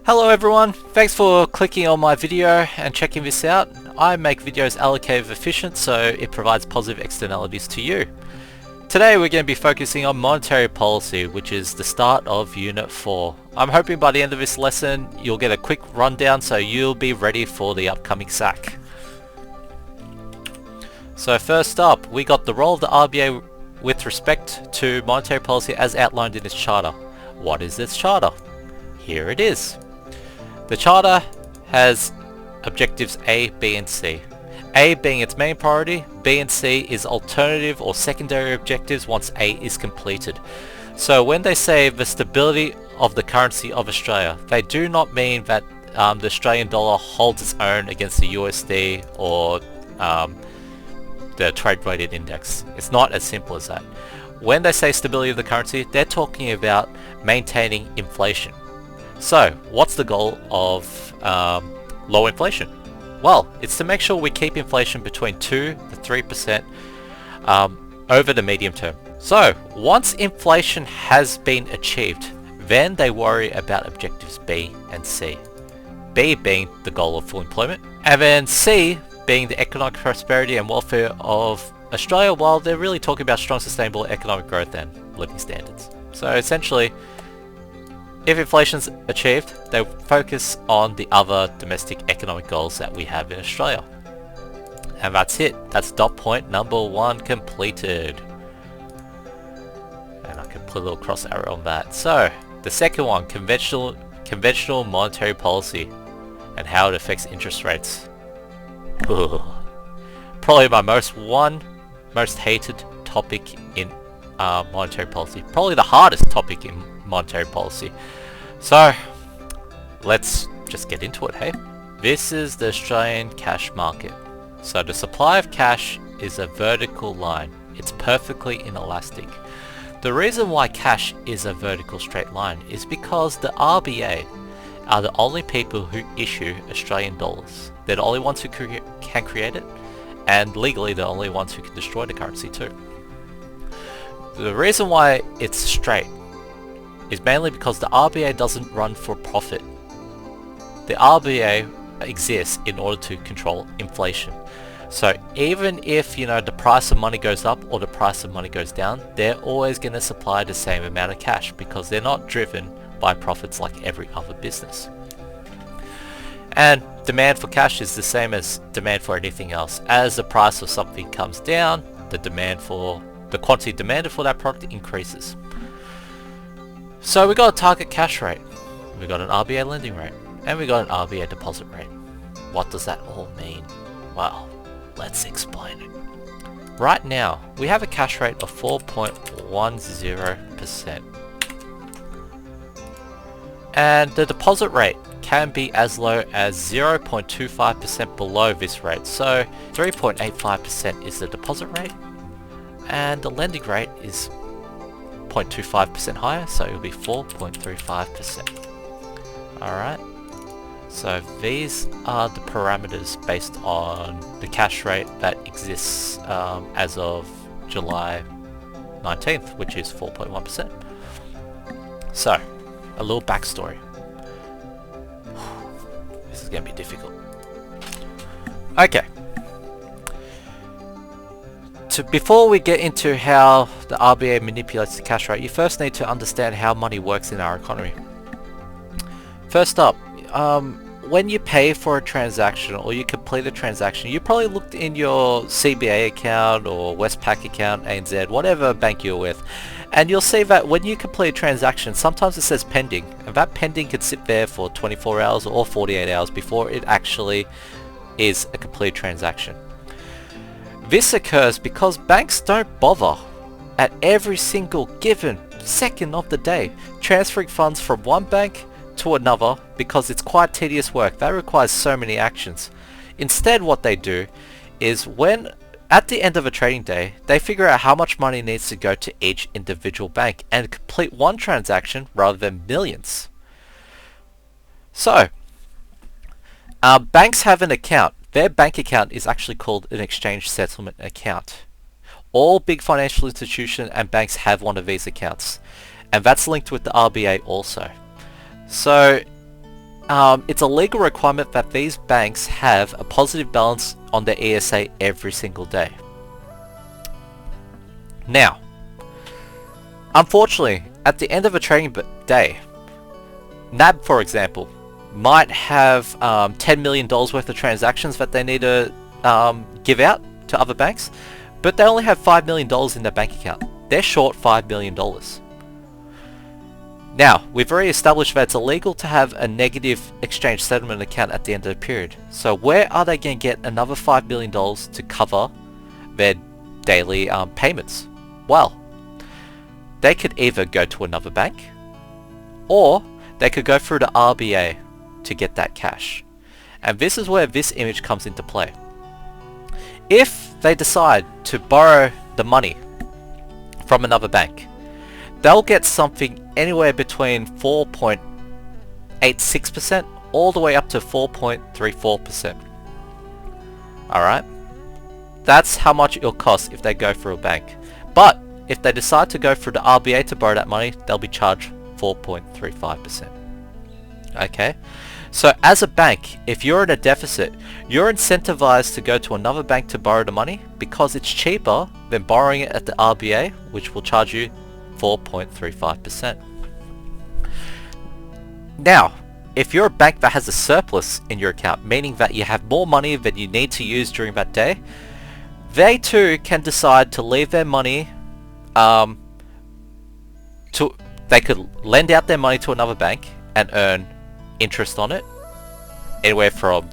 Hello everyone, thanks for clicking on my video and checking this out. I make videos allocative efficient so it provides positive externalities to you. Today we're going to be focusing on monetary policy, which is the start of Unit 4. I'm hoping by the end of this lesson you'll get a quick rundown so you'll be ready for the upcoming SAC. So first up, we got the role of the RBA with respect to monetary policy as outlined in its charter. What is its charter? Here it is. The Charter has objectives A, B and C. A being its main priority, B and C is alternative or secondary objectives once A is completed. So when they say the stability of the currency of Australia, they do not mean that the Australian dollar holds its own against the USD or the trade weighted index. It's not as simple as that. When they say stability of the currency, they're talking about maintaining inflation. So, what's the goal of low inflation? Well, it's to make sure we keep inflation between 2 to 3% over the medium term. So, once inflation has been achieved, then they worry about objectives B and C. B being the goal of full employment, and then C being the economic prosperity and welfare of Australia, while they're really talking about strong sustainable economic growth and living standards. So essentially, if inflation's achieved, they focus on the other domestic economic goals that we have in Australia. And that's it. That's dot point number 1 completed. And I can put a little cross arrow on that. So, the second one, conventional monetary policy and how it affects interest rates. Probably my most hated topic in monetary policy. Probably the hardest topic in monetary policy. So let's just get into it, hey? This is the Australian cash market. So the supply of cash is a vertical line. It's perfectly inelastic. The reason why cash is a vertical straight line is because the RBA are the only people who issue Australian dollars. They're the only ones who can create it, and legally the only ones who can destroy the currency too. The reason why it's straight is mainly because the RBA doesn't run for profit. The RBA exists in order to control inflation. So even if, the price of money goes up or the price of money goes down, they're always going to supply the same amount of cash because they're not driven by profits like every other business. And demand for cash is the same as demand for anything else. As the price of something comes down, the quantity demanded for that product increases. So we got a target cash rate, we got an RBA lending rate, and we got an RBA deposit rate. What does that all mean? Well, let's explain it. Right now, we have a cash rate of 4.10%. And the deposit rate can be as low as 0.25% below this rate. So 3.85% is the deposit rate, and the lending rate is 0.25% higher, so it will be 4.35%. Alright, so these are the parameters based on the cash rate that exists as of July 19th, which is 4.1%. So, a little backstory. This is going to be difficult. Okay. Before we get into how the RBA manipulates the cash rate, you first need to understand how money works in our economy. First up, when you pay for a transaction or you complete a transaction, you probably looked in your CBA account or Westpac account, ANZ, whatever bank you're with, and you'll see that when you complete a transaction, sometimes it says pending, and that pending could sit there for 24 hours or 48 hours before it actually is a complete transaction. This occurs because banks don't bother at every single given second of the day transferring funds from one bank to another because it's quite tedious work. That requires so many actions. Instead, what they do is at the end of a trading day, they figure out how much money needs to go to each individual bank and complete one transaction rather than millions. So, banks have an account. Their bank account is actually called an exchange settlement account. All big financial institutions and banks have one of these accounts, and that's linked with the RBA also. So it's a legal requirement that these banks have a positive balance on their ESA every single day. Now, unfortunately, at the end of a trading day, NAB, for example, might have $10 million worth of transactions that they need to give out to other banks, but they only have $5 million in their bank account. They're short $5 million. Now, we've already established that it's illegal to have a negative exchange settlement account at the end of the period. So where are they going to get another $5 million to cover their daily payments? Well, they could either go to another bank, or they could go through the RBA to get that cash. And this is where this image comes into play. If they decide to borrow the money from another bank, they'll get something anywhere between 4.86% all the way up to 4.34%. Alright? That's how much it'll cost if they go through a bank. But if they decide to go through the RBA to borrow that money, they'll be charged 4.35%. Okay? So as a bank, if you're in a deficit, you're incentivized to go to another bank to borrow the money because it's cheaper than borrowing it at the RBA, which will charge you 4.35%. Now, if you're a bank that has a surplus in your account, meaning that you have more money than you need to use during that day, they too can decide to leave their money they could lend out their money to another bank and earn interest on it, anywhere from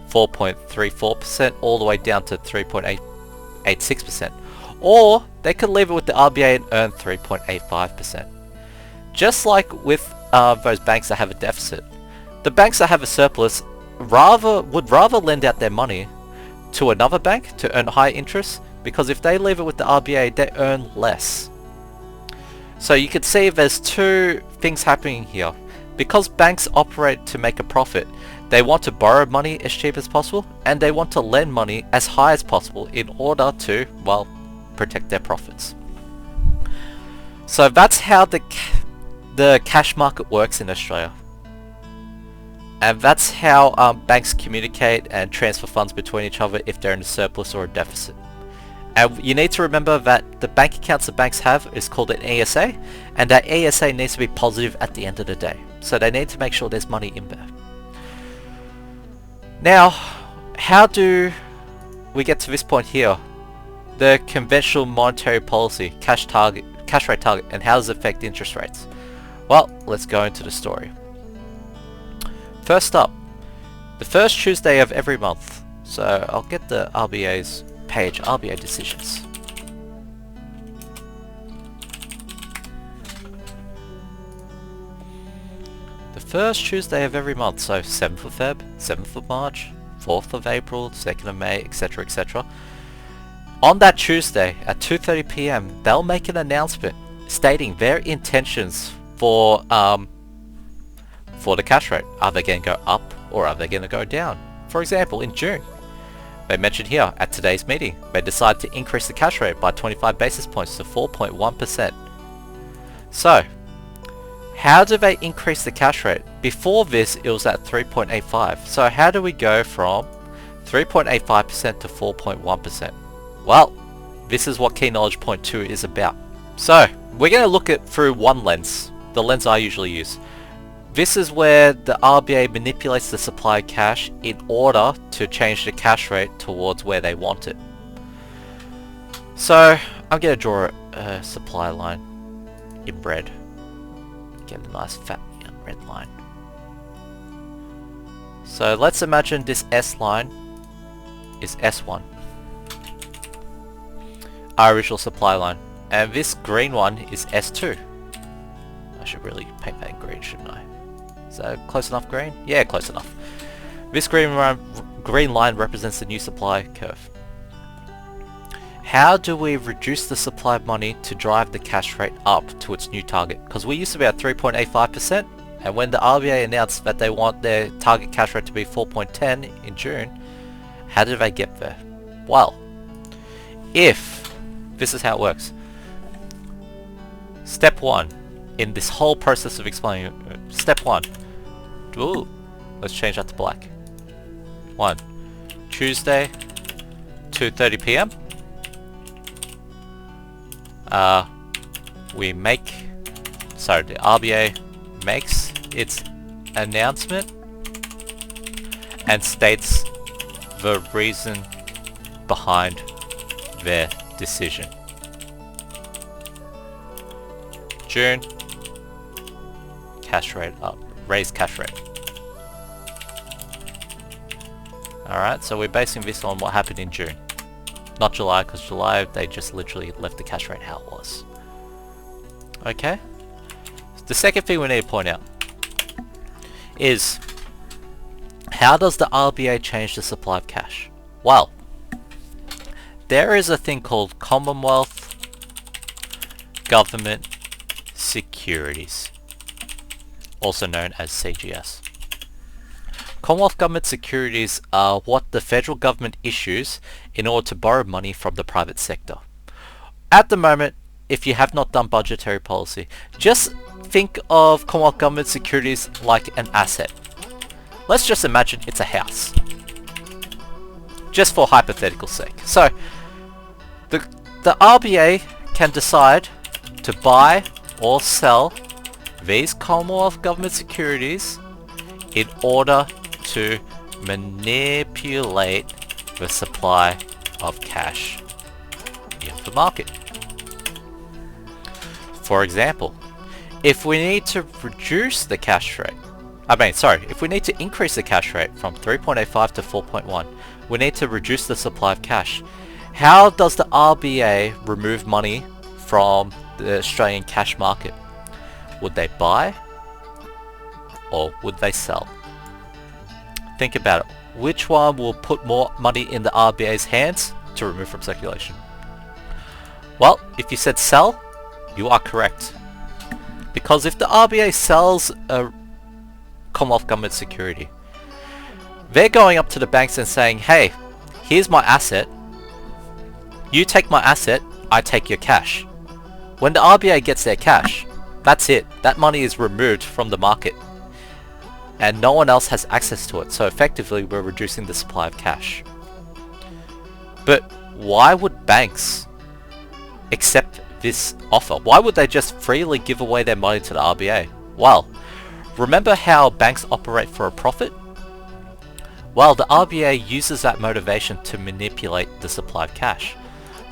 4.34% all the way down to 3.86%. Or they could leave it with the RBA and earn 3.85%. Just like with those banks that have a deficit, the banks that have a surplus would rather lend out their money to another bank to earn high interest, because if they leave it with the RBA, they earn less. So you can see there's two things happening here. Because banks operate to make a profit, they want to borrow money as cheap as possible, and they want to lend money as high as possible in order to, well, protect their profits. So that's how the cash market works in Australia. And that's how banks communicate and transfer funds between each other if they're in a surplus or a deficit. And you need to remember that the bank accounts that banks have is called an ESA, and that ESA needs to be positive at the end of the day. So they need to make sure there's money in there. Now, how do we get to this point here? The conventional monetary policy, cash rate target, and how does it affect interest rates? Well, let's go into the story. First up, the first Tuesday of every month. So I'll get the RBA's page, RBA decisions. The first Tuesday of every month, so 7th of Feb, 7th of March, 4th of April, 2nd of May, etc, etc. On that Tuesday at 2:30 PM, they'll make an announcement stating their intentions for the cash rate. Are they going to go up or are they going to go down? For example, in June, they mentioned here at today's meeting, they decided to increase the cash rate by 25 basis points to 4.1%. So, how do they increase the cash rate? Before this, it was at 3.85. So how do we go from 3.85% to 4.1%? Well, this is what Key Knowledge Point 2 is about. So, we're going to look at through one lens, the lens I usually use. This is where the RBA manipulates the supply of cash in order to change the cash rate towards where they want it. So, I'm going to draw a supply line in red. Get a nice fat red line. So let's imagine this S line is S1, our original supply line, and this green one is S2. I should really paint that in green, shouldn't I? Is that close enough green? Yeah, close enough. This green line represents the new supply curve. How do we reduce the supply of money to drive the cash rate up to its new target? Because we used to be at 3.85%, and when the RBA announced that they want their target cash rate to be 4.10 in June, how did they get there? Well, this is how it works. Step 1, in this whole process of explaining it, step 1, Let's change that to black. 1. Tuesday, 2:30 p.m. The RBA makes its announcement and states the reason behind their decision. June, cash rate up, raise cash rate. Alright, so we're basing this on what happened in June. Not July, because July they just literally left the cash rate how it was. Okay? The second thing we need to point out is, how does the RBA change the supply of cash? Well, there is a thing called Commonwealth Government Securities, also known as CGS. Commonwealth Government Securities are what the federal government issues in order to borrow money from the private sector. At the moment, if you have not done budgetary policy, just think of Commonwealth Government Securities like an asset. Let's just imagine it's a house. Just for hypothetical sake. So, the RBA can decide to buy or sell these Commonwealth Government Securities in order to manipulate the supply of cash in the market. For example, if we need to reduce the cash rate, if we need to increase the cash rate from 3.85 to 4.1, we need to reduce the supply of cash. How does the RBA remove money from the Australian cash market? Would they buy or would they sell? Think about it. Which one will put more money in the RBA's hands to remove from circulation? Well, if you said sell, you are correct. Because if the RBA sells a Commonwealth Government security, they're going up to the banks and saying, hey, here's my asset. You take my asset, I take your cash. When the RBA gets their cash, that's it. That money is removed from the market. And no one else has access to it. So effectively, we're reducing the supply of cash. But why would banks accept this offer? Why would they just freely give away their money to the RBA? Well, remember how banks operate for a profit? Well, the RBA uses that motivation to manipulate the supply of cash.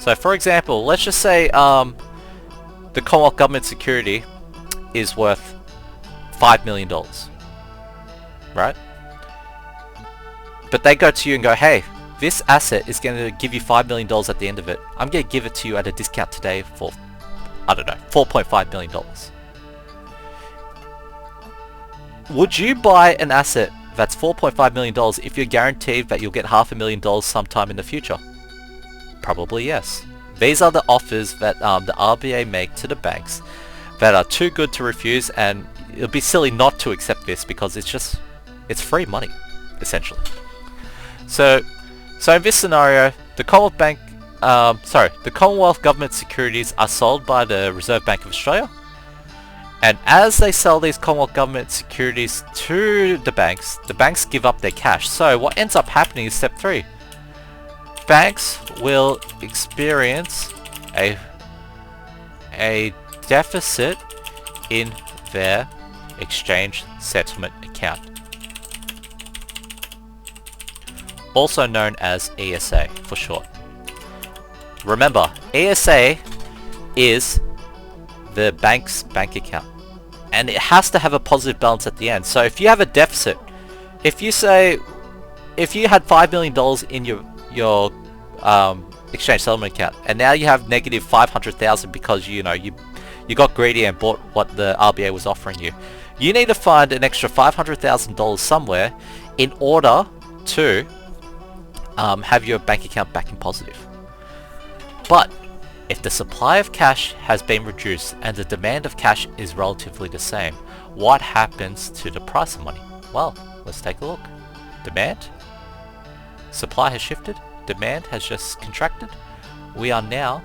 So for example, let's just say the Commonwealth Government security is worth $5 million. Right? But they go to you and go, hey, this asset is going to give you $5 million at the end of it. I'm going to give it to you at a discount today for, I don't know, $4.5 million. Would you buy an asset that's $4.5 million if you're guaranteed that you'll get $500,000 sometime in the future? Probably yes. These are the offers that the RBA make to the banks that are too good to refuse, and it'll be silly not to accept this because it's free money, essentially. So in this scenario, the Commonwealth Government securities are sold by the Reserve Bank of Australia, and as they sell these Commonwealth Government securities to the banks give up their cash. So what ends up happening is step 3. Banks will experience a deficit in their exchange settlement account, also known as ESA for short. Remember, ESA is the bank's bank account, and it has to have a positive balance at the end. So if you have a deficit, if you had $5 million in your exchange settlement account, and now you have negative 500,000 because you got greedy and bought what the RBA was offering you, you need to find an extra $500,000 somewhere in order to have your bank account back in positive. But if the supply of cash has been reduced and the demand of cash is relatively the same, what happens to the price of money? Well, let's take a look. Demand, supply has shifted, demand has just contracted. We are now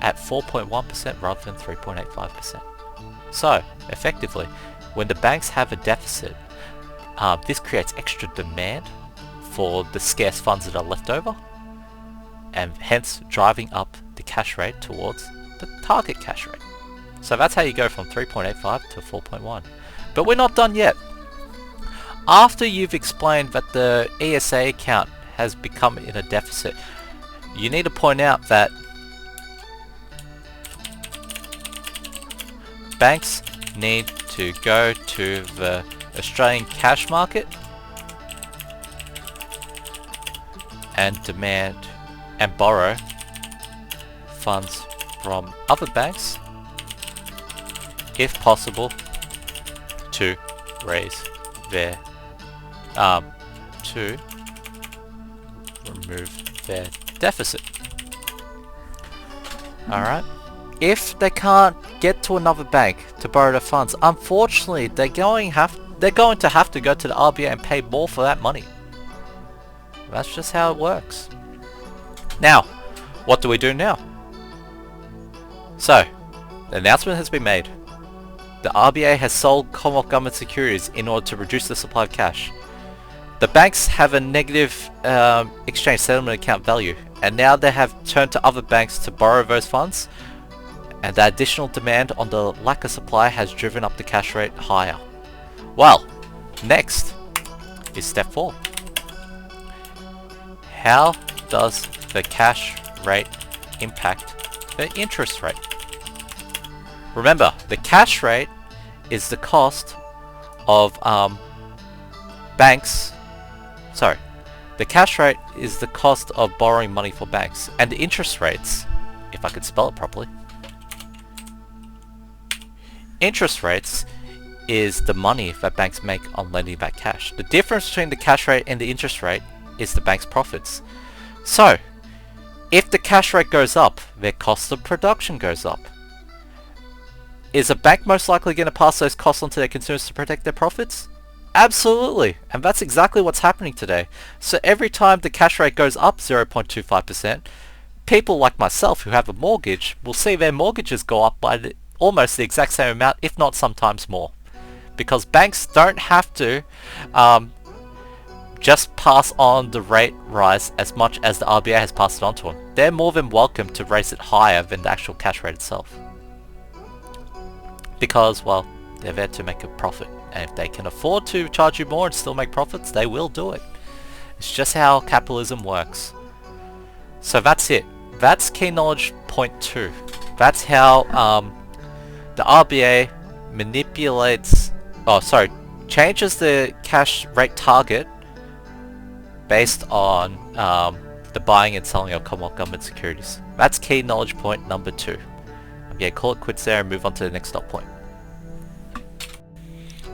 at 4.1% rather than 3.85%. So, effectively, when the banks have a deficit, this creates extra demand for the scarce funds that are left over, and hence driving up the cash rate towards the target cash rate. So that's how you go from 3.85 to 4.1. But we're not done yet. After you've explained that the ESA account has become in a deficit, you need to point out that banks need to go to the Australian cash market and demand and borrow funds from other banks, if possible, to raise their to remove their deficit. Alright? If they can't get to another bank to borrow the funds, unfortunately they're going to have to go to the RBA and pay more for that money. That's just how it works. Now, what do we do now? So, the announcement has been made. The RBA has sold Commonwealth Government securities in order to reduce the supply of cash. The banks have a negative exchange settlement account value, and now they have turned to other banks to borrow those funds, and the additional demand on the lack of supply has driven up the cash rate higher. Well, next is step 4. How does the cash rate impact the interest rate? Remember, the cash rate is the cost of the cash rate is the cost of borrowing money for banks, and the interest rates, if I could spell it properly, interest rates is the money that banks make on lending back cash. The difference between the cash rate and the interest rate is the bank's profits. So, if the cash rate goes up, their cost of production goes up. Is a bank most likely going to pass those costs on to their consumers to protect their profits? Absolutely, and that's exactly what's happening today. So every time the cash rate goes up 0.25%, people like myself who have a mortgage will see their mortgages go up by almost the exact same amount, if not sometimes more. Because banks don't have to just pass on the rate rise as much as the RBA has passed it on to them. They're more than welcome to raise it higher than the actual cash rate itself. Because, well, they're there to make a profit. And if they can afford to charge you more and still make profits, they will do it. It's just how capitalism works. So that's it. That's key knowledge point 2. That's how the RBA changes the cash rate target based on the buying and selling of Commonwealth Government securities. That's key knowledge point number 2. Yeah, call it quits there and move on to the next dot point.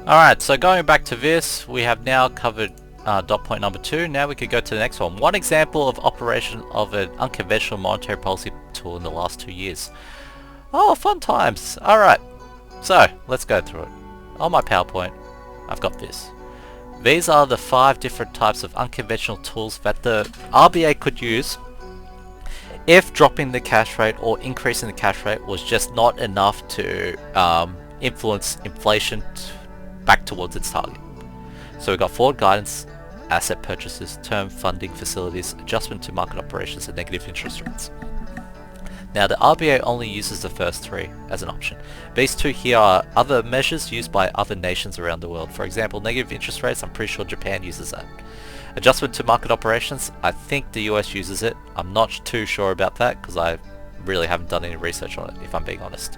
Alright, so going back to this, we have now covered dot point number 2. Now we could go to the next one. One example of operation of an unconventional monetary policy tool in the last 2 years. Oh, fun times! Alright, so let's go through it. On my PowerPoint, I've got this. These are the 5 different types of unconventional tools that the RBA could use if dropping the cash rate or increasing the cash rate was just not enough to influence inflation back towards its target. So we've got forward guidance, asset purchases, term funding facilities, adjustment to market operations, and negative interest rates. Now the RBA only uses the first 3 as an option. These 2 here are other measures used by other nations around the world. For example, negative interest rates, I'm pretty sure Japan uses that. Adjustment to market operations, I think the US uses it. I'm not too sure about that because I really haven't done any research on it, if I'm being honest.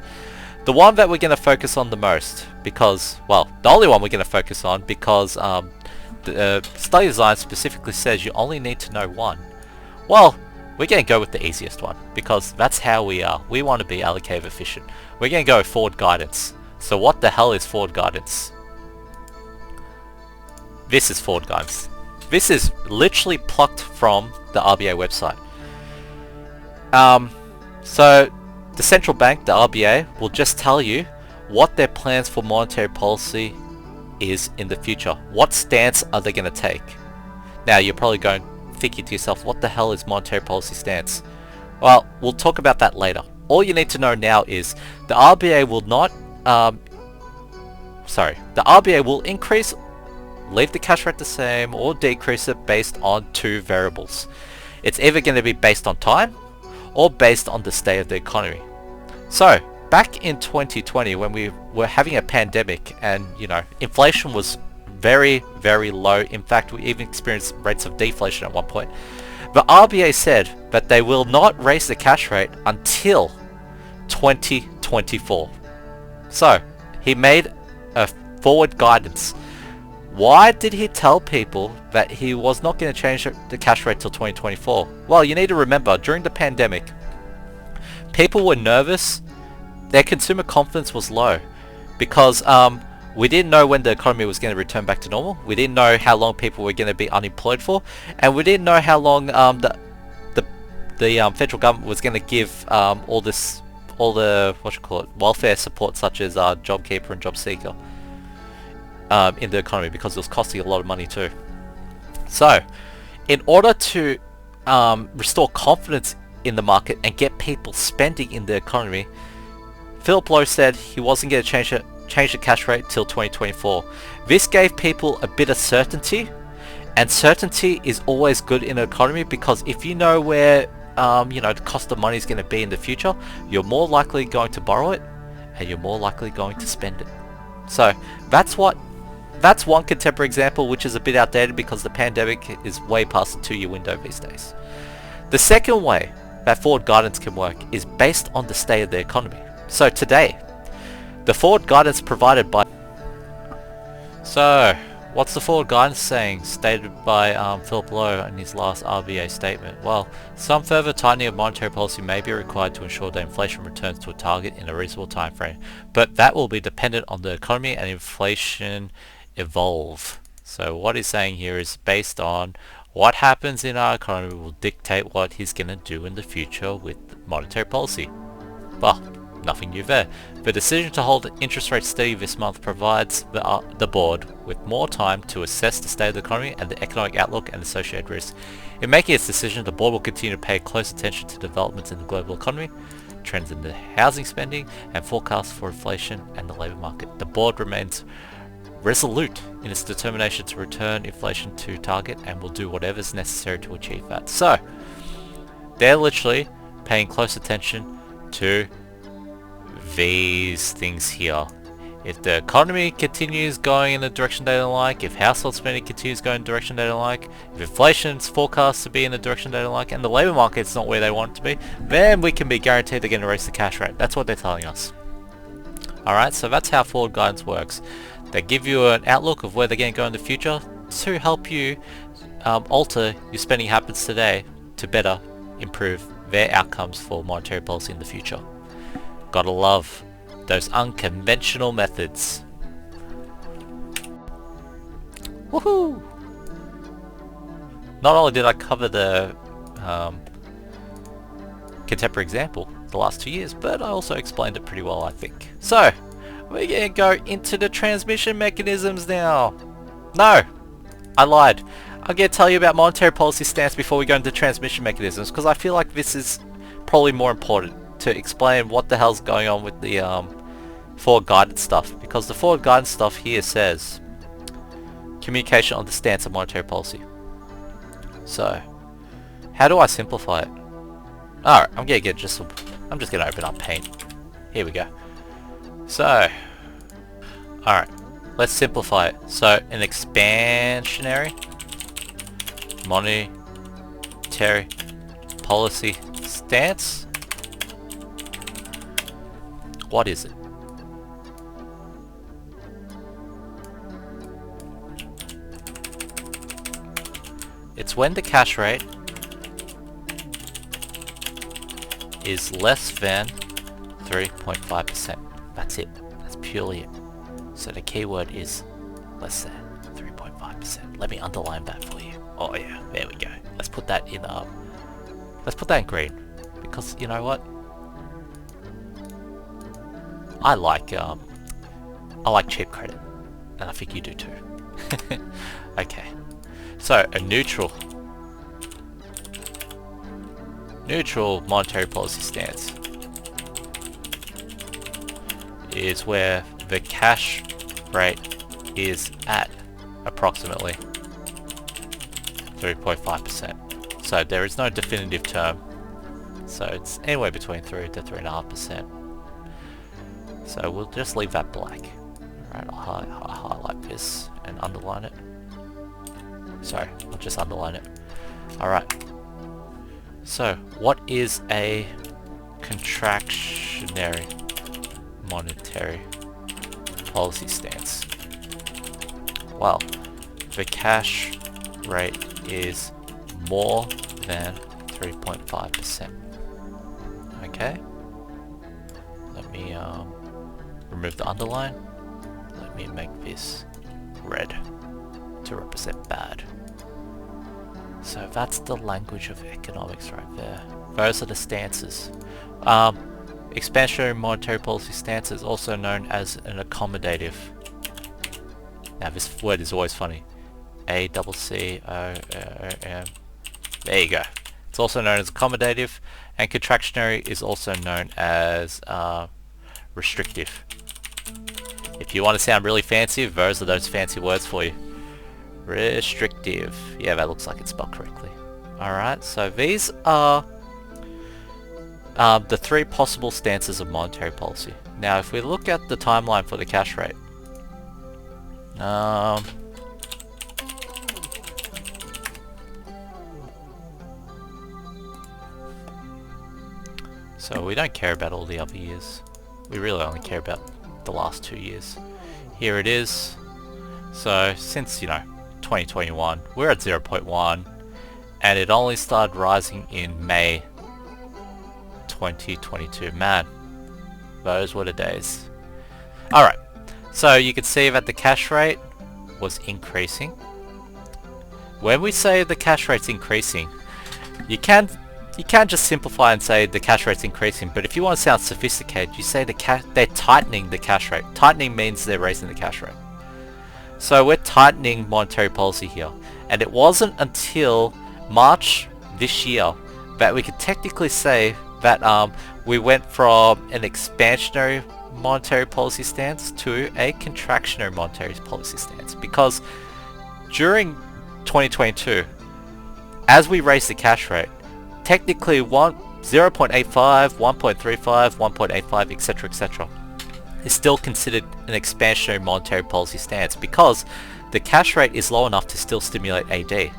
The one that we're going to focus on the most, because, well, the only one we're going to focus on because the study design specifically says you only need to know one. Well, we're going to go with the easiest one because that's how we are. We want to be allocative efficient. We're going to go with forward guidance. So what the hell is forward guidance? This is forward guidance. This is literally plucked from the RBA website. So the central bank, the RBA, will just tell you what their plans for monetary policy is in the future. What stance are they going to take? Now you're probably thinking to yourself, what the hell is monetary policy stance? Well, we'll talk about that later. All you need to know now is the RBA will not, the RBA will increase leave the cash rate the same or decrease it based on two variables. It's either going to be based on time or based on the state of the economy. So back in 2020 when we were having a pandemic and inflation was very, very low. In fact, we even experienced rates of deflation at one point. The RBA said that they will not raise the cash rate until 2024. So he made a forward guidance. Why did he tell people that he was not going to change the cash rate till 2024? Well, you need to remember, during the pandemic, people were nervous. Their consumer confidence was low because we didn't know when the economy was going to return back to normal. We didn't know how long people were going to be unemployed for, and we didn't know how long the federal government was going to give all the welfare support, such as JobKeeper and JobSeeker, in the economy, because it was costing a lot of money too. So, in order to restore confidence in the market and get people spending in the economy, Philip Lowe said he wasn't going to change the cash rate till 2024. This gave people a bit of certainty, and certainty is always good in an economy, because if you know where the cost of money is going to be in the future, you're more likely going to borrow it and you're more likely going to spend it. So that's one contemporary example, which is a bit outdated because the pandemic is way past the 2-year window these days. The second way that forward guidance can work is based on the state of the economy. So today, the forward guidance provided by... So, what's the forward guidance saying, stated by Philip Lowe in his last RBA statement? Well, some further tightening of monetary policy may be required to ensure that inflation returns to a target in a reasonable time frame, but that will be dependent on the economy and inflation evolve. So what he's saying here is based on what happens in our economy will dictate what he's going to do in the future with monetary policy. Well, nothing new there. The decision to hold interest rates steady this month provides the board with more time to assess the state of the economy and the economic outlook and associated risks. In making its decision, the board will continue to pay close attention to developments in the global economy, trends in the housing spending, and forecasts for inflation and the labour market. The board remains resolute in its determination to return inflation to target and will do whatever is necessary to achieve that. So, they're literally paying close attention to these things here. If the economy continues going in the direction they don't like, if household spending continues going in the direction they don't like, if inflation's forecast to be in the direction they don't like, and the labour market's not where they want it to be, then we can be guaranteed they're going to raise the cash rate. That's what they're telling us. Alright, so that's how forward guidance works. They give you an outlook of where they're going to go in the future to help you alter your spending habits today to better improve their outcomes for monetary policy in the future. Gotta love those unconventional methods. Woohoo! Not only did I cover the contemporary example the last 2 years, but I also explained it pretty well, I think. So, we're gonna go into the transmission mechanisms now. No! I lied. I'm gonna tell you about monetary policy stance before we go into transmission mechanisms, because I feel like this is probably more important to explain what the hell's going on with the forward guidance stuff, because the forward guidance stuff here says communication on the stance of monetary policy. So, how do I simplify it? Alright, I'm just gonna open up Paint. Here we go. So, alright, let's simplify it. So, an expansionary monetary policy stance. What is it? It's when the cash rate is less than 3.5%. That's it. That's purely it. So the keyword is less than 3.5%. Let me underline that for you. Oh yeah, there we go. Let's put that in green, because you know what? I like cheap credit, and I think you do too. Okay, so a neutral monetary policy stance is where the cash rate is at approximately 3.5%. So there is no definitive term. So it's anywhere between 3 to 3.5%. So we'll just leave that blank. Alright, I'll highlight this and underline it. Sorry, I'll just underline it. Alright. So, what is a contractionary monetary policy stance? Well, the cash rate is more than 3.5%. Okay? Let me remove the underline. Let me make this red to represent bad. So that's the language of economics right there. Those are the stances. Expansionary monetary policy stance is also known as an accommodative. Now this word is always funny. A-double-C-O-O-M. There you go. It's also known as accommodative, and contractionary is also known as restrictive. If you want to sound really fancy, those are those fancy words for you. Restrictive. Yeah, that looks like it's spelled correctly. Alright, so these are the three possible stances of monetary policy. Now, if we look at the timeline for the cash rate, so we don't care about all the other years. We really only care about the last 2 years. Here it is. So since, 2021, we're at 0.1, and it only started rising in May 2022. Man, those were the days. Alright, so you can see that the cash rate was increasing. When we say the cash rate's increasing, you can't just simplify and say the cash rate's increasing, but if you want to sound sophisticated, you say they're tightening the cash rate. Tightening means they're raising the cash rate. So we're tightening monetary policy here. And it wasn't until March this year that we could technically say that we went from an expansionary monetary policy stance to a contractionary monetary policy stance. Because during 2022, as we raised the cash rate, technically 0.85, 1.35, 1.85, etc., etc. is still considered an expansionary monetary policy stance because the cash rate is low enough to still stimulate AD.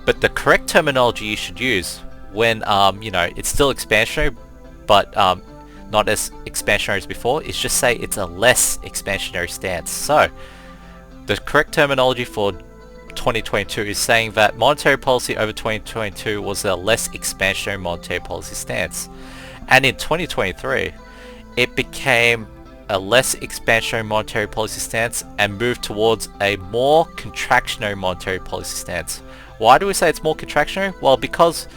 But the correct terminology you should use when it's still expansionary but not as expansionary as before is just say it's a less expansionary stance. So the correct terminology for 2022 is saying that monetary policy over 2022 was a less expansionary monetary policy stance, and in 2023 it became a less expansionary monetary policy stance and moved towards a more contractionary monetary policy stance. Why do we say it's more contractionary? Well, because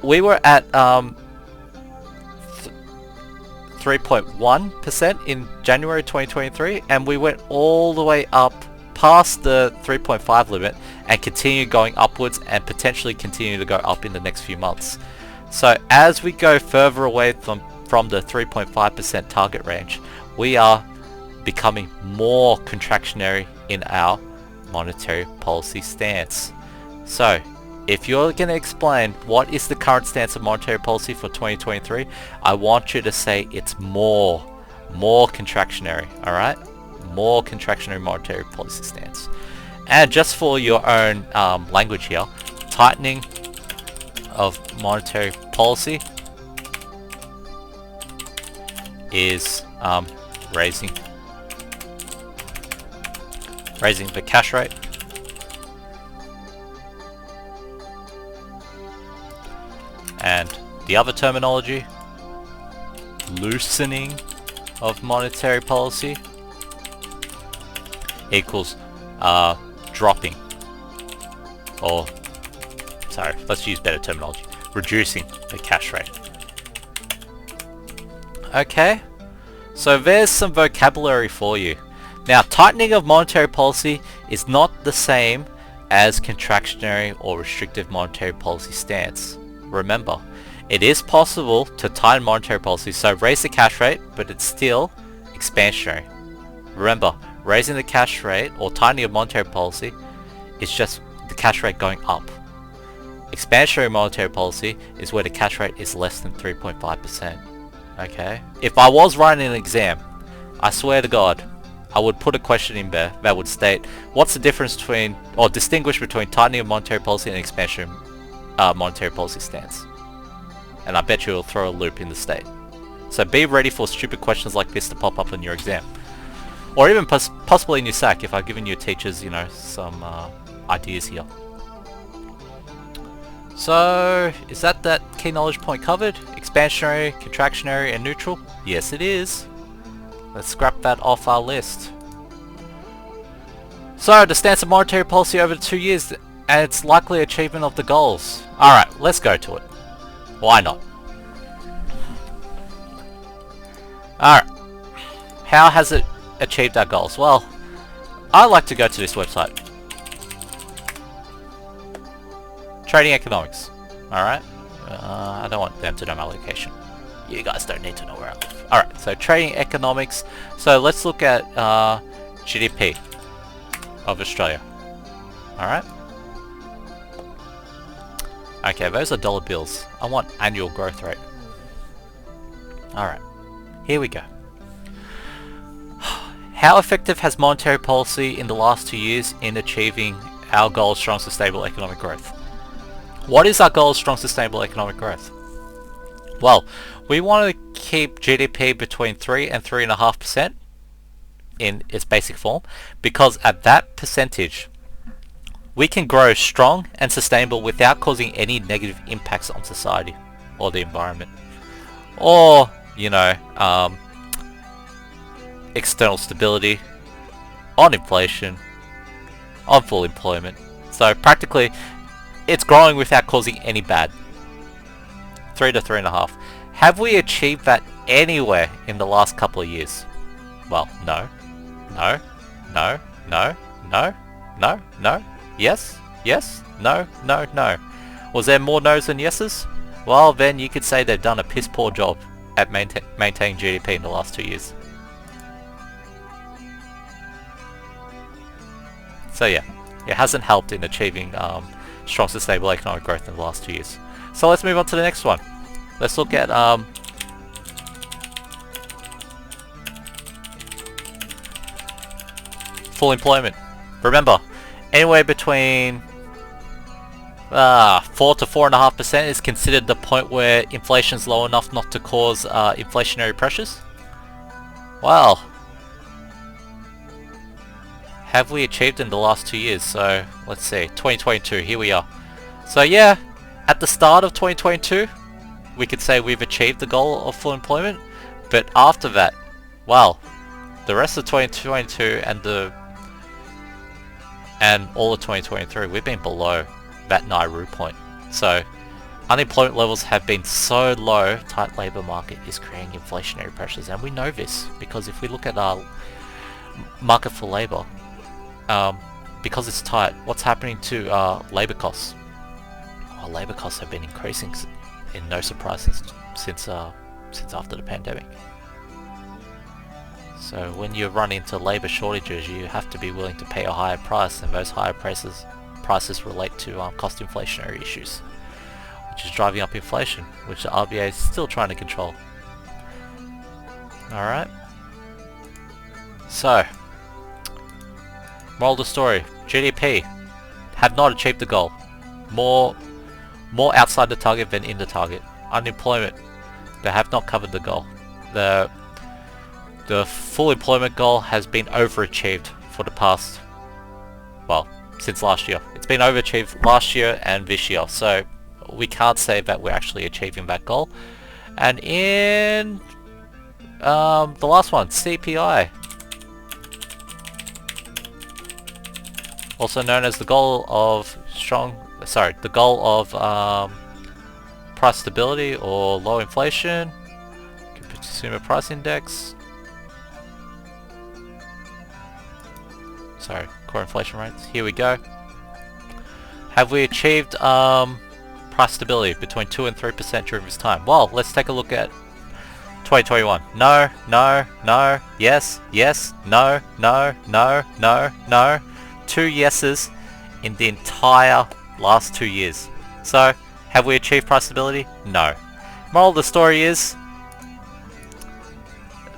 we were at 3.1% in January 2023, and we went all the way up past the 3.5 limit and continue going upwards and potentially continue to go up in the next few months. So as we go further away from the 3.5% target range, we are becoming more contractionary in our monetary policy stance. So if you're going to explain what is the current stance of monetary policy for 2023, I want you to say it's more contractionary, alright? More contractionary monetary policy stance. And just for your own language here, tightening of monetary policy is raising the cash rate, and the other terminology, loosening of monetary policy, equals dropping, or sorry, let's use better terminology, reducing the cash rate. Okay, so there's some vocabulary for you. Now, tightening of monetary policy is not the same as contractionary or restrictive monetary policy stance. Remember, it is possible to tighten monetary policy, so raise the cash rate, but it's still expansionary. Remember, Raising the cash rate or tightening of monetary policy is just the cash rate going up. Expansionary monetary policy is where the cash rate is less than 3.5%. Okay? If I was writing an exam, I swear to God, I would put a question in there that would state what's the difference between, or distinguish between tightening of monetary policy and expansion monetary policy stance. And I bet you it'll throw a loop in the state. So be ready for stupid questions like this to pop up in your exam. Or even possibly in your SAC if I've given your teachers, you know, some ideas here. So, is that key knowledge point covered? Expansionary, contractionary, and neutral? Yes, it is. Let's scrap that off our list. So, the stance of monetary policy over 2 years and its likely achievement of the goals. Alright, let's go to it. Why not? Alright. How has it achieved our goals? Well, I like to go to this website. Trading economics. Alright. I don't want them to know my location. You guys don't need to know where I live. Alright, so trading economics. So let's look at GDP of Australia. Alright. Okay, those are dollar bills. I want annual growth rate. Alright. Here we go. How effective has monetary policy in the last 2 years in achieving our goal of strong sustainable economic growth? What is our goal of strong sustainable economic growth? Well, we want to keep GDP between 3 and 3.5% in its basic form, because at that percentage we can grow strong and sustainable without causing any negative impacts on society or the environment, or, you know, external stability, on inflation, on full employment. So practically it's growing without causing any bad. 3 to 3.5. Have we achieved that anywhere in the last couple of years? Well, no. No. No. No. No. No. No. Yes. Yes. No. No. No. Was there more no's than yeses? Well, then you could say they've done a piss poor job at maintaining GDP in the last 2 years. So yeah, it hasn't helped in achieving strong sustainable economic growth in the last 2 years. So let's move on to the next one. Let's look at full employment. Remember, anywhere between 4 to 4.5% is considered the point where inflation's low enough not to cause inflationary pressures. Well, have we achieved in the last 2 years? So let's see, 2022, here we are. So yeah, at the start of 2022 we could say we've achieved the goal of full employment, but after that, well, the rest of 2022 and all of 2023 we've been below that Nauru point. So unemployment levels have been so low, tight labour market is creating inflationary pressures, and we know this because if we look at our market for labour, because it's tight, what's happening to labour costs? Well, labour costs have been increasing in no surprise since after the pandemic. So when you run into labour shortages, you have to be willing to pay a higher price, and those higher prices relate to cost inflationary issues, which is driving up inflation, which the RBA is still trying to control. Alright. So, moral of the story, GDP have not achieved the goal. More outside the target than in the target. Unemployment, they have not covered the goal. The full employment goal has been overachieved for the past, well, since last year. It's been overachieved last year and this year, so we can't say that we're actually achieving that goal. And in the last one, CPI, also known as the goal of price stability or low inflation, consumer price index, core inflation rates. Here we go. Have we achieved price stability between 2 and 3% during this time? Well, let's take a look at 2021. No, no, no, yes, yes, no, no, no, no, no. 2 yeses in the entire last 2 years. So, have we achieved price stability? No. Moral of the story is,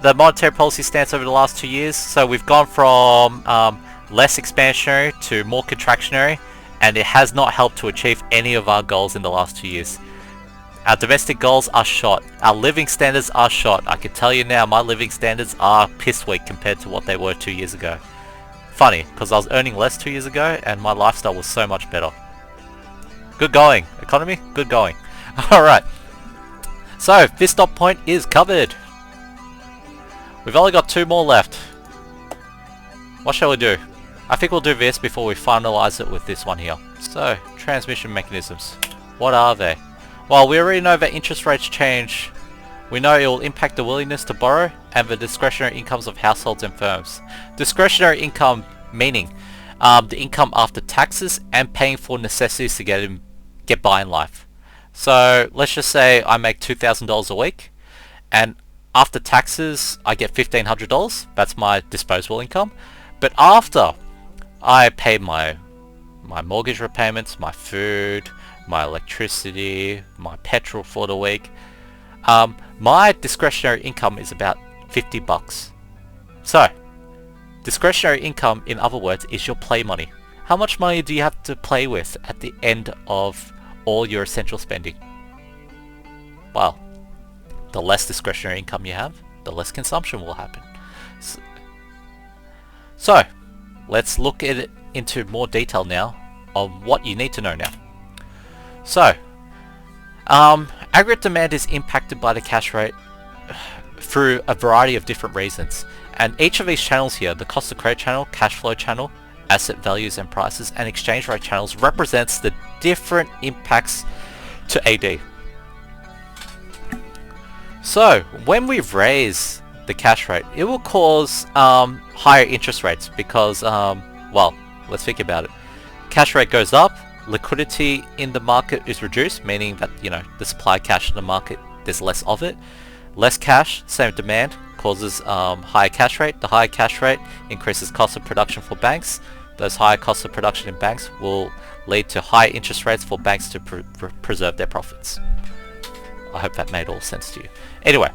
the monetary policy stance over the last 2 years, so we've gone from less expansionary to more contractionary, and it has not helped to achieve any of our goals in the last 2 years. Our domestic goals are shot. Our living standards are shot. I can tell you now, my living standards are piss weak compared to what they were 2 years ago. Funny, because I was earning less 2 years ago, and my lifestyle was so much better. Good going, economy. Good going. Alright. So, this stop point is covered. We've only got 2 more left. What shall we do? I think we'll do this before we finalize it with this one here. So, transmission mechanisms. What are they? Well, we already know that interest rates change. We know it will impact the willingness to borrow and the discretionary incomes of households and firms. Discretionary income meaning the income after taxes and paying for necessities to get by in life. So let's just say I make $2,000 a week, and after taxes I get $1,500. That's my disposable income. But after I pay my mortgage repayments, my food, my electricity, my petrol for the week, my discretionary income is about $50. So, discretionary income, in other words, is your play money. How much money do you have to play with at the end of all your essential spending? Well, the less discretionary income you have, the less consumption will happen. So, let's look at it into more detail now of what you need to know now. So, aggregate demand is impacted by the cash rate through a variety of different reasons. And each of these channels here, the cost of credit channel, cash flow channel, asset values and prices, and exchange rate channels, represents the different impacts to AD. So, when we raise the cash rate, it will cause higher interest rates because, well, let's think about it. Cash rate goes up, liquidity in the market is reduced, meaning that, you know, the supply of cash in the market, there's less of it. Less cash, same demand, causes higher cash rate. The higher cash rate increases cost of production for banks. Those higher costs of production in banks will lead to higher interest rates for banks to preserve their profits. I hope that made all sense to you. Anyway,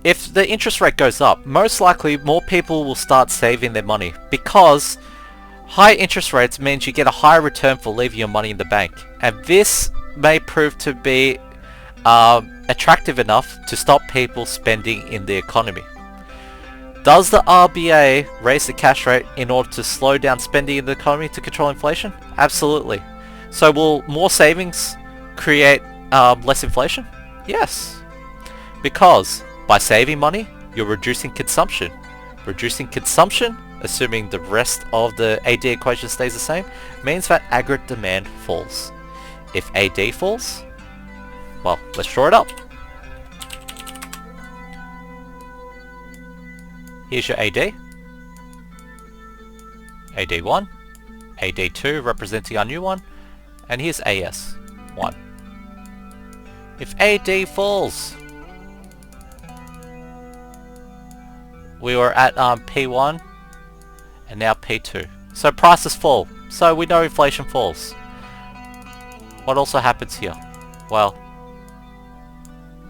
if the interest rate goes up, most likely more people will start saving their money because high interest rates means you get a higher return for leaving your money in the bank, and this may prove to be attractive enough to stop people spending in the economy. Does the RBA raise the cash rate in order to slow down spending in the economy to control inflation? Absolutely. So will more savings create less inflation? Yes. Because by saving money, you're reducing consumption. Reducing consumption, assuming the rest of the AD equation stays the same, means that aggregate demand falls. If AD falls, well, let's draw it up. Here's your AD. AD1, AD2 representing our new one, and here's AS1. If AD falls, we were at P1 and now P2. So prices fall. So we know inflation falls. What also happens here? Well,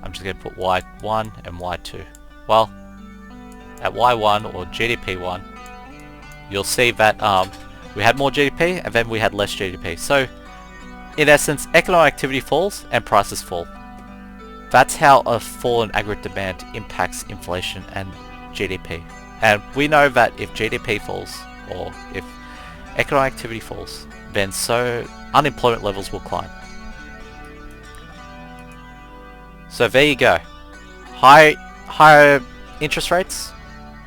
I'm just going to put Y1 and Y2. Well, at Y1 or GDP1, you'll see that we had more GDP and then we had less GDP. So in essence, economic activity falls and prices fall. That's how a fall in aggregate demand impacts inflation and GDP. And we know that if GDP falls, or if economic activity falls, then so unemployment levels will climb. So there you go. Higher interest rates,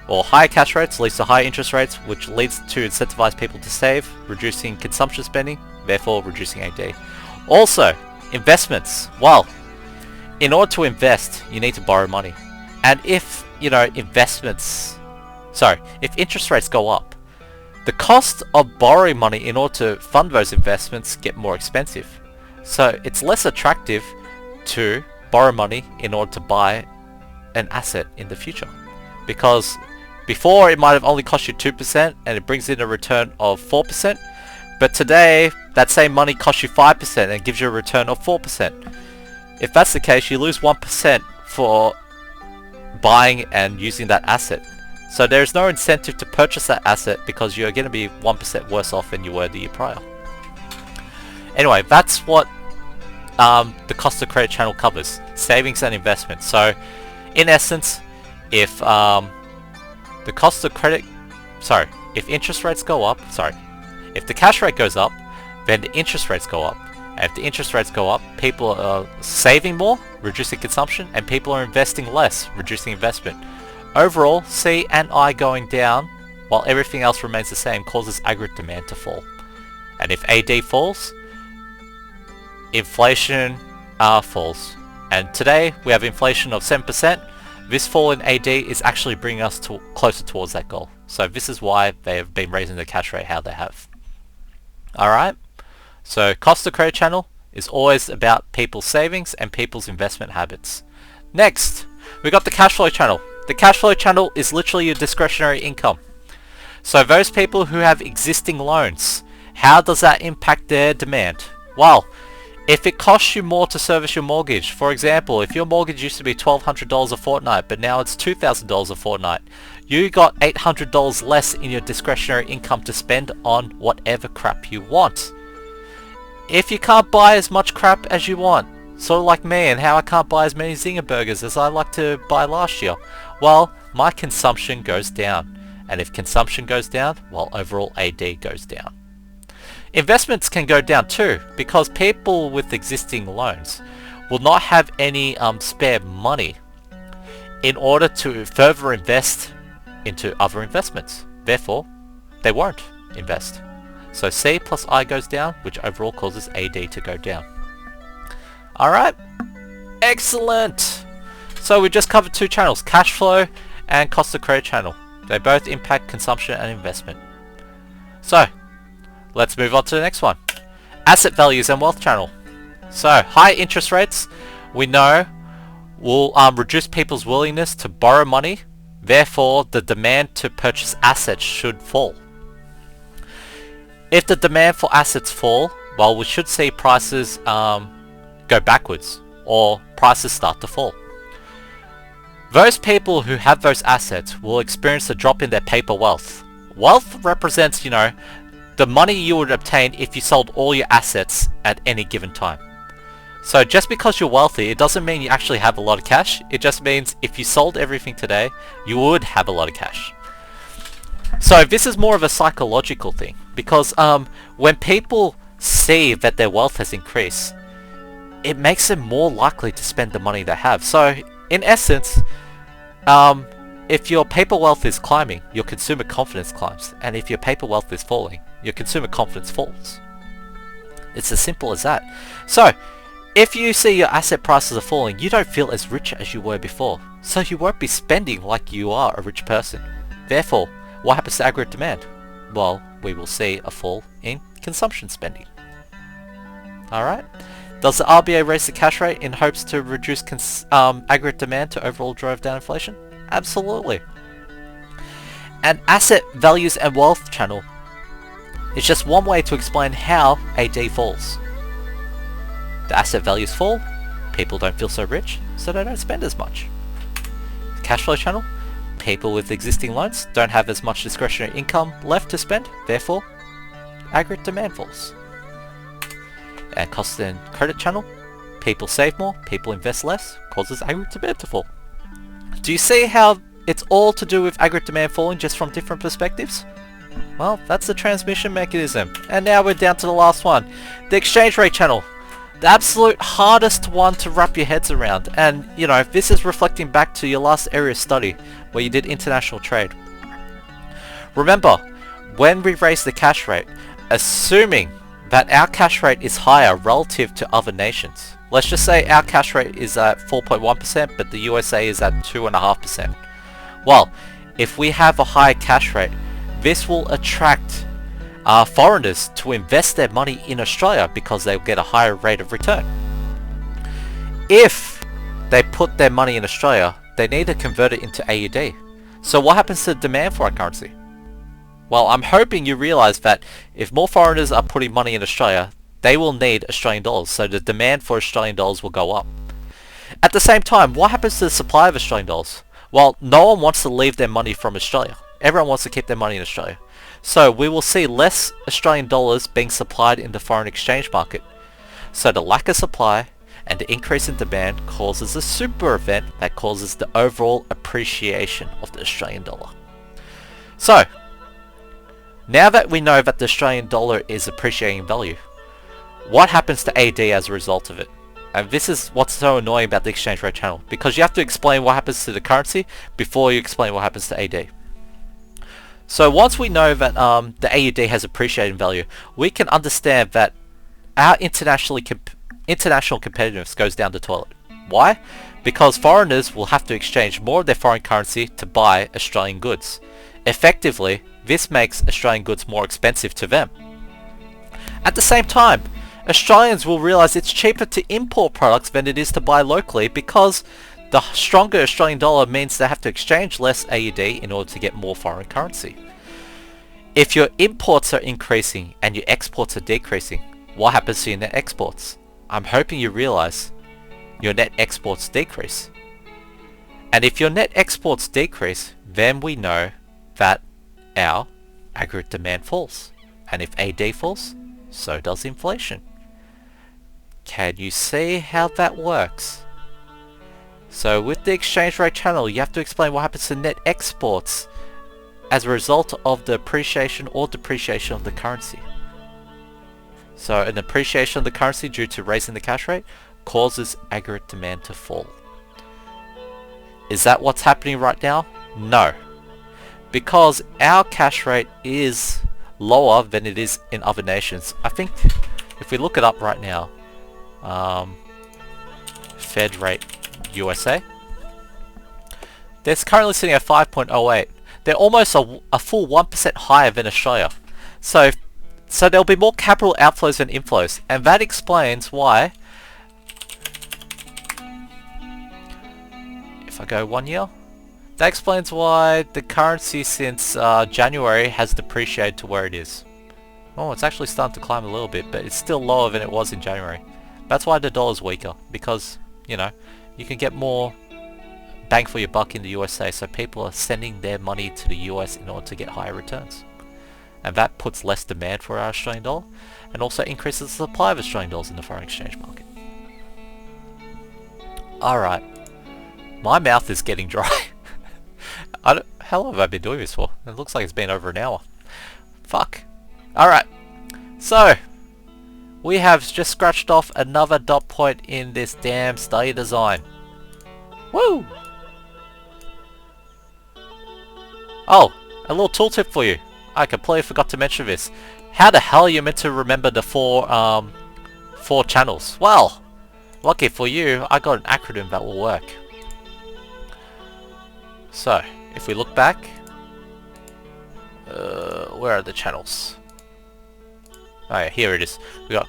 or higher cash rates leads to higher interest rates, which leads to incentivize people to save, reducing consumption spending, therefore reducing AD. Also, investments. Well, in order to invest, you need to borrow money. And if, you know, if interest rates go up, the cost of borrowing money in order to fund those investments get more expensive. So it's less attractive to borrow money in order to buy an asset in the future. Because before it might have only cost you 2% and it brings in a return of 4%, but today that same money costs you 5% and gives you a return of 4%. If that's the case, you lose 1% for buying and using that asset. So there's no incentive to purchase that asset because you're going to be 1% worse off than you were the year prior. Anyway, that's what the cost of credit channel covers, savings and investments. So in essence, if the cost of credit, if interest rates go up, if the cash rate goes up, then the interest rates go up. And if the interest rates go up, people are saving more, reducing consumption, and people are investing less, reducing investment. Overall, C and I going down, while everything else remains the same, causes aggregate demand to fall. And if AD falls, inflation falls. And today, we have inflation of 7%. This fall in AD is actually bringing us closer towards that goal. So this is why they have been raising the cash rate how they have. Alright? So cost of credit channel is always about people's savings and people's investment habits. Next, we got the cash flow channel. The cash flow channel is literally your discretionary income. So those people who have existing loans, how does that impact their demand? Well, if it costs you more to service your mortgage, for example, if your mortgage used to be $1,200 a fortnight, but now it's $2,000 a fortnight, you got $800 less in your discretionary income to spend on whatever crap you want. If you can't buy as much crap as you want, sort of like me and how I can't buy as many Zinger burgers as I like to buy last year, well, my consumption goes down. And if consumption goes down, well, overall AD goes down. Investments can go down too, because people with existing loans will not have any spare money in order to further invest into other investments. Therefore, they won't invest. So C plus I goes down, which overall causes AD to go down. Alright, excellent! So we just covered two channels, cash flow and cost of credit channel. They both impact consumption and investment. So, let's move on to the next one. Asset values and wealth channel. So, high interest rates, we know, will reduce people's willingness to borrow money. Therefore, the demand to purchase assets should fall. If the demand for assets fall, well, we should see prices go backwards or prices start to fall. Those people who have those assets will experience a drop in their paper wealth. Wealth represents, the money you would obtain if you sold all your assets at any given time. So just because you're wealthy, it doesn't mean you actually have a lot of cash. It just means if you sold everything today, you would have a lot of cash. So this is more of a psychological thing, because when people see that their wealth has increased, it makes them more likely to spend the money they have. So in essence, if your paper wealth is climbing, your consumer confidence climbs. And if your paper wealth is falling, your consumer confidence falls. It's as simple as that. So, if you see your asset prices are falling, you don't feel as rich as you were before. So you won't be spending like you are a rich person. Therefore, what happens to aggregate demand? Well, we will see a fall in consumption spending. Alright? Does the RBA raise the cash rate in hopes to reduce aggregate demand to overall drive down inflation? Absolutely. And asset values and wealth channel is just one way to explain how AD falls. The asset values fall, people don't feel so rich, so they don't spend as much. The cash flow channel, people with existing loans don't have as much discretionary income left to spend, therefore, aggregate demand falls. And cost and credit channel, people save more, people invest less, causes aggregate demand to fall. Do you see how it's all to do with aggregate demand falling just from different perspectives? Well, that's the transmission mechanism. And now we're down to the last one, the exchange rate channel. The absolute hardest one to wrap your heads around. And, this is reflecting back to your last area of study where you did international trade. Remember, when we raise the cash rate, assuming that our cash rate is higher relative to other nations. Let's just say our cash rate is at 4.1%, but the USA is at 2.5%. Well, if we have a higher cash rate, this will attract foreigners to invest their money in Australia because they'll get a higher rate of return. If they put their money in Australia, they need to convert it into AUD. So what happens to the demand for our currency? Well, I'm hoping you realise that if more foreigners are putting money in Australia, they will need Australian dollars, so the demand for Australian dollars will go up. At the same time, what happens to the supply of Australian dollars? Well, no one wants to leave their money from Australia. Everyone wants to keep their money in Australia. So we will see less Australian dollars being supplied in the foreign exchange market. So the lack of supply and the increase in demand causes a super event that causes the overall appreciation of the Australian dollar. So, now that we know that the Australian dollar is appreciating in value, what happens to AUD as a result of it? And this is what's so annoying about the exchange rate channel, because you have to explain what happens to the currency before you explain what happens to AUD. So once we know that the AUD has appreciated in value, we can understand that our international competitiveness goes down the toilet. Why? Because foreigners will have to exchange more of their foreign currency to buy Australian goods. Effectively, this makes Australian goods more expensive to them. At the same time, Australians will realise it's cheaper to import products than it is to buy locally, because the stronger Australian dollar means they have to exchange less AUD in order to get more foreign currency. If your imports are increasing and your exports are decreasing, what happens to your net exports? I'm hoping you realise your net exports decrease. And if your net exports decrease, then we know that our aggregate demand falls. And if AUD falls, so does inflation. Can you see how that works? So with the exchange rate channel, you have to explain what happens to net exports as a result of the appreciation or depreciation of the currency. So an appreciation of the currency due to raising the cash rate causes aggregate demand to fall. Is that what's happening right now? No. Because our cash rate is lower than it is in other nations. I think if we look it up right now, Fed rate USA, they're currently sitting at 5.08. They're almost a full 1% higher than Australia. So there'll be more capital outflows than inflows, and that explains why, if I go 1 year, that explains why the currency since January has depreciated to where it is. Oh, it's actually starting to climb a little bit, but it's still lower than it was in January. That's why the dollar's weaker, because, you know, you can get more bang for your buck in the USA, so people are sending their money to the US in order to get higher returns. And that puts less demand for our Australian dollar, and also increases the supply of Australian dollars in the foreign exchange market. Alright. My mouth is getting dry. How long have I been doing this for? It looks like it's been over an hour. Fuck. Alright. So, we have just scratched off another dot point in this damn study design. Woo! Oh, a little tooltip for you. I completely forgot to mention this. How the hell are you meant to remember the four channels? Well, lucky for you, I got an acronym that will work. So, if we look back, where are the channels? Oh yeah, here it is. We got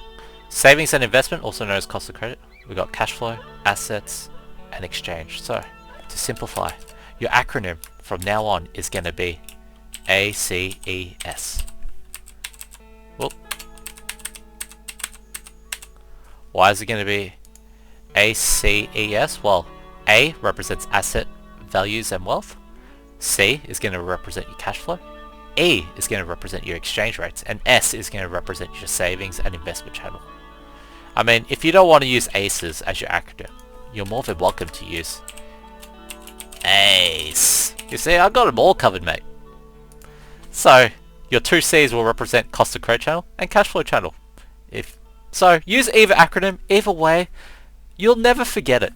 savings and investment, also known as cost of credit. We got cash flow, assets, and exchange. So, to simplify, your acronym from now on is going to be ACES. Whoop. Why is it going to be ACES? Well, A represents asset, values, and wealth. C is going to represent your cash flow. E is going to represent your exchange rates. And S is going to represent your savings and investment channel. I mean, if you don't want to use ACES as your acronym, you're more than welcome to use ACE. You see, I got them all covered, mate. So, your two C's will represent cost of credit channel and cash flow channel. So, use either acronym, either way, you'll never forget it.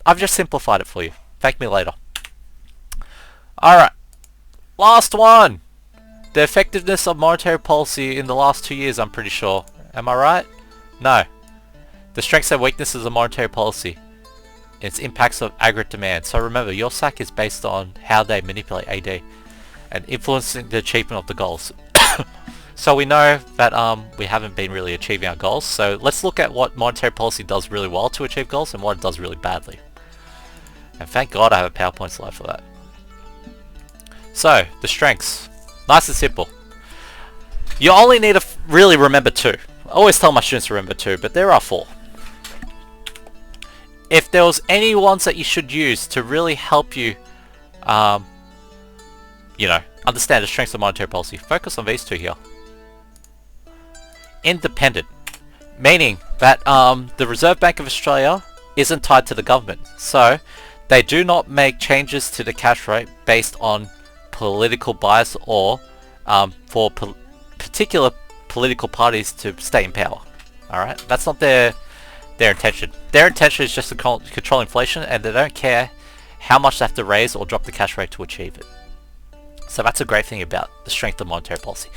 I've just simplified it for you. Thank me later. Alright, last one. The effectiveness of monetary policy in the last 2 years, I'm pretty sure. Am I right? No. The strengths and weaknesses of monetary policy. Its impacts of aggregate demand. So remember, your SAC is based on how they manipulate AD and influencing the achievement of the goals. So we know that we haven't been really achieving our goals. So let's look at what monetary policy does really well to achieve goals and what it does really badly. And thank God I have a PowerPoint slide for that. So, the strengths. Nice and simple. You only need to really remember 2. I always tell my students to remember 2, but there are 4. If there was any ones that you should use to really help you, you know, understand the strengths of monetary policy, focus on these 2 here. Independent. Meaning that the Reserve Bank of Australia isn't tied to the government. So, they do not make changes to the cash rate based on political bias or for particular political parties to stay in power. Alright? That's not their intention. Their intention is just to control inflation, and they don't care how much they have to raise or drop the cash rate to achieve it. So that's a great thing about the strength of monetary policy.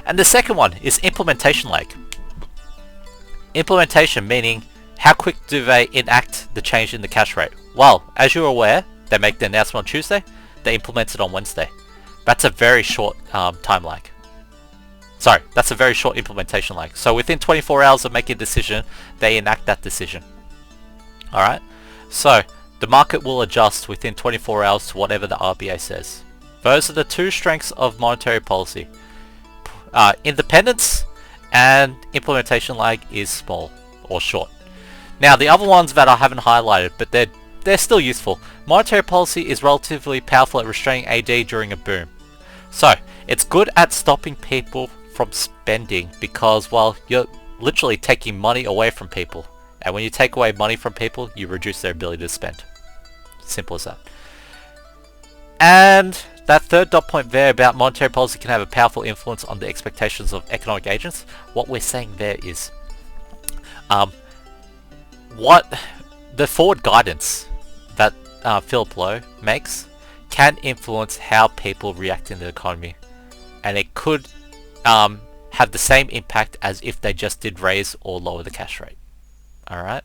And the second one is implementation lag. Implementation meaning how quick do they enact the change in the cash rate? Well, as you're aware, they make the announcement on Tuesday, they implement it on Wednesday. That's a very short time lag. Sorry, that's a very short implementation lag. So within 24 hours of making a decision, they enact that decision. Alright? So, the market will adjust within 24 hours to whatever the RBA says. Those are the 2 strengths of monetary policy. Independence and implementation lag is small or short. Now, the other ones that I haven't highlighted, but they're still useful. Monetary policy is relatively powerful at restraining AD during a boom. So, it's good at stopping people from spending because, well, you're literally taking money away from people. And when you take away money from people, you reduce their ability to spend. Simple as that. And that third dot point there about monetary policy can have a powerful influence on the expectations of economic agents. What we're saying there is what the forward guidance that Philip Lowe makes can influence how people react in the economy, and it could have the same impact as if they just did raise or lower the cash rate. Alright?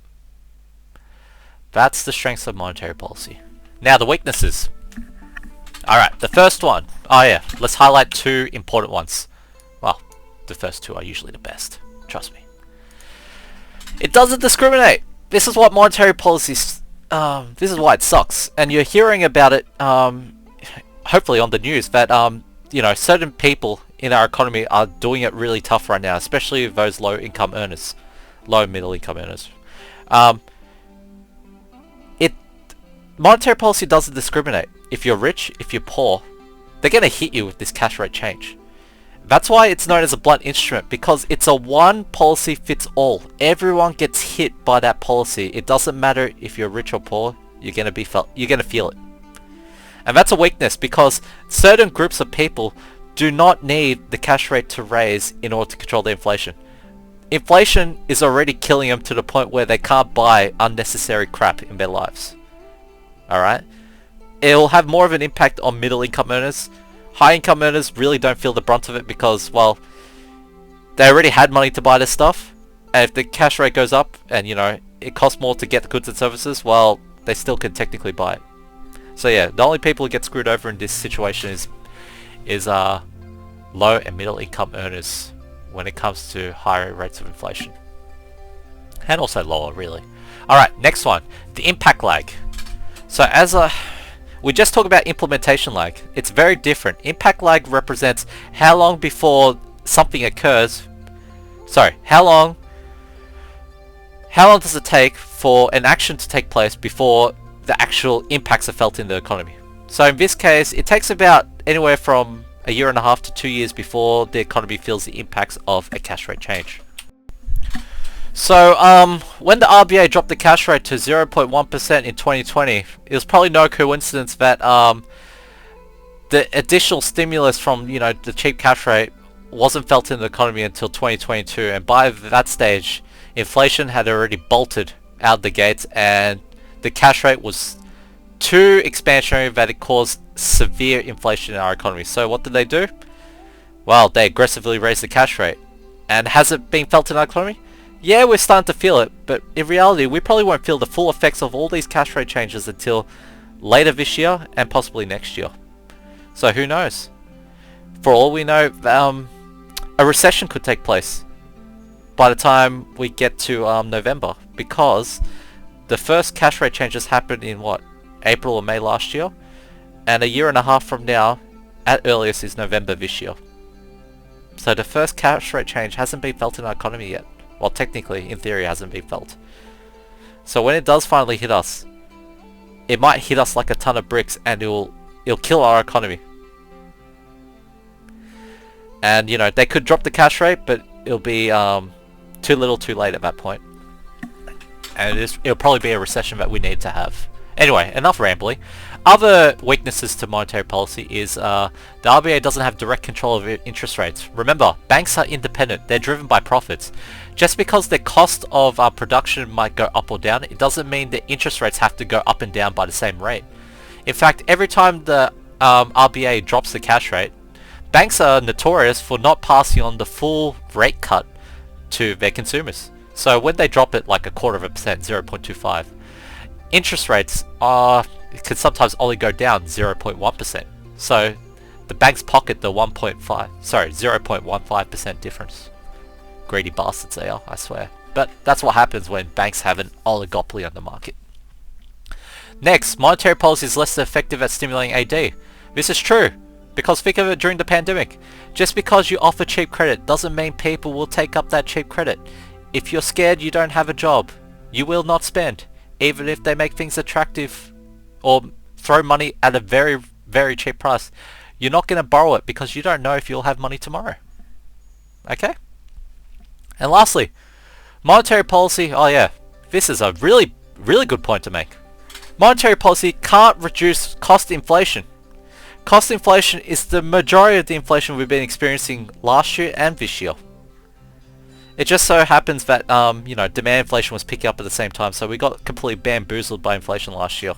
That's the strengths of monetary policy. Now the weaknesses. Alright, the first one. Oh yeah, let's highlight 2 important ones. Well, the first 2 are usually the best. Trust me. It doesn't discriminate. This is what monetary policy this is why it sucks. And you're hearing about it hopefully on the news that you know, certain people in our economy are doing it really tough right now, especially those low income earners, low middle income earners. Monetary policy doesn't discriminate. If you're rich, if you're poor, they're going to hit you with this cash rate change. That's why it's known as a blunt instrument, because it's a one policy fits all. Everyone gets hit by that policy. It doesn't matter if you're rich or poor, you're going to feel it. And that's a weakness, because certain groups of people do not need the cash rate to raise in order to control the inflation. Inflation is already killing them to the point where they can't buy unnecessary crap in their lives. Alright? It'll have more of an impact on middle income earners. High income earners really don't feel the brunt of it because, well, they already had money to buy this stuff. And if the cash rate goes up and, you know, it costs more to get the goods and services, well, they still can technically buy it. So yeah, the only people who get screwed over in this situation is low and middle income earners when it comes to higher rates of inflation. And also lower, really. Alright, next one. The impact lag. So we just talked about implementation lag. It's very different. Impact lag represents how long before something occurs. Sorry, how long does it take for an action to take place before the actual impacts are felt in the economy? So in this case, it takes about anywhere from 1.5 years to 2 years before the economy feels the impacts of a cash rate change. So when the RBA dropped the cash rate to 0.1% in 2020, it was probably no coincidence that the additional stimulus from, you know, the cheap cash rate wasn't felt in the economy until 2022, and by that stage inflation had already bolted out the gates and the cash rate was too expansionary that it caused severe inflation in our economy. So what did they do? Well, they aggressively raised the cash rate. And has it been felt in our economy? Yeah, we're starting to feel it, but in reality we probably won't feel the full effects of all these cash rate changes until later this year and possibly next year. So who knows? For all we know, a recession could take place by the time we get to November, because the first cash rate changes happened in what? April or May last year, and a year and a half from now, at earliest, is November this year. So the first cash rate change hasn't been felt in our economy yet. Well, technically, in theory, it hasn't been felt. So when it does finally hit us, it might hit us like a ton of bricks, and it'll kill our economy. And you know, they could drop the cash rate, but it'll be too little too late at that point. And it'll probably be a recession that we need to have. Anyway, enough rambling. Other weaknesses to monetary policy is the RBA doesn't have direct control of interest rates. Remember, banks are independent. They're driven by profits. Just because the cost of production might go up or down, it doesn't mean that interest rates have to go up and down by the same rate. In fact, every time the RBA drops the cash rate, banks are notorious for not passing on the full rate cut to their consumers. So when they drop it like 0.25%, 0.25, interest rates could sometimes only go down 0.1%. So the banks pocket the 0.15% difference. Greedy bastards they are, I swear. But that's what happens when banks have an oligopoly on the market. Next, monetary policy is less effective at stimulating AD. This is true, because think of it during the pandemic. Just because you offer cheap credit doesn't mean people will take up that cheap credit. If you're scared you don't have a job, you will not spend, even if they make things attractive or throw money at a very, very cheap price. You're not going to borrow it because you don't know if you'll have money tomorrow. Okay? And lastly, monetary policy, oh yeah, this is a really, really good point to make. Monetary policy can't reduce cost inflation. Cost inflation is the majority of the inflation we've been experiencing last year and this year. It just so happens that, you know, demand inflation was picking up at the same time, so we got completely bamboozled by inflation last year.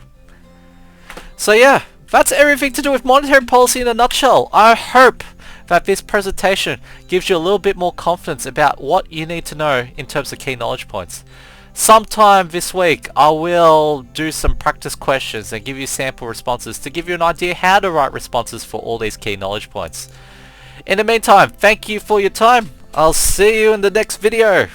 So yeah, that's everything to do with monetary policy in a nutshell. I hope that this presentation gives you a little bit more confidence about what you need to know in terms of key knowledge points. Sometime this week I will do some practice questions and give you sample responses to give you an idea how to write responses for all these key knowledge points. In the meantime, thank you for your time. I'll see you in the next video.